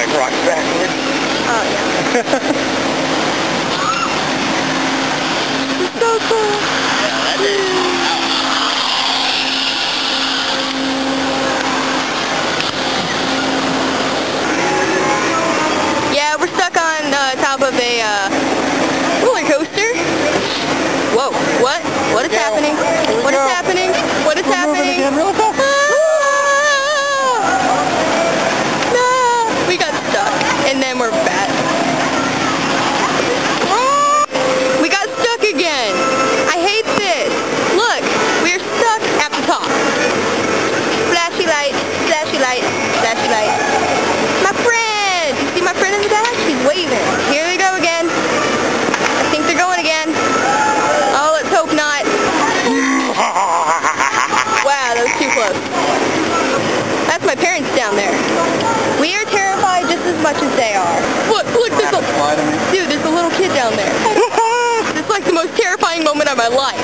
drive rocks backwards. Oh, yeah. It's so cool. Yeah, that is. Yeah, we're stuck on top of a roller coaster. Whoa, what? What is happening? What is happening? What is happening? No, we got stuck, and then we're back. We got stuck again. I hate this. Look, we're stuck at the top. Flashy lights, flashy lights, flashy lights. My friend! You see my friend in the back? She's waving. Here they go again. I think they're going again. Oh, let's hope not. Wow, that was too close. That's my parents down there. We are terrified just as much as they are. Look, there's a... Dude, there's a little kid down there. This is like the most terrifying moment of my life.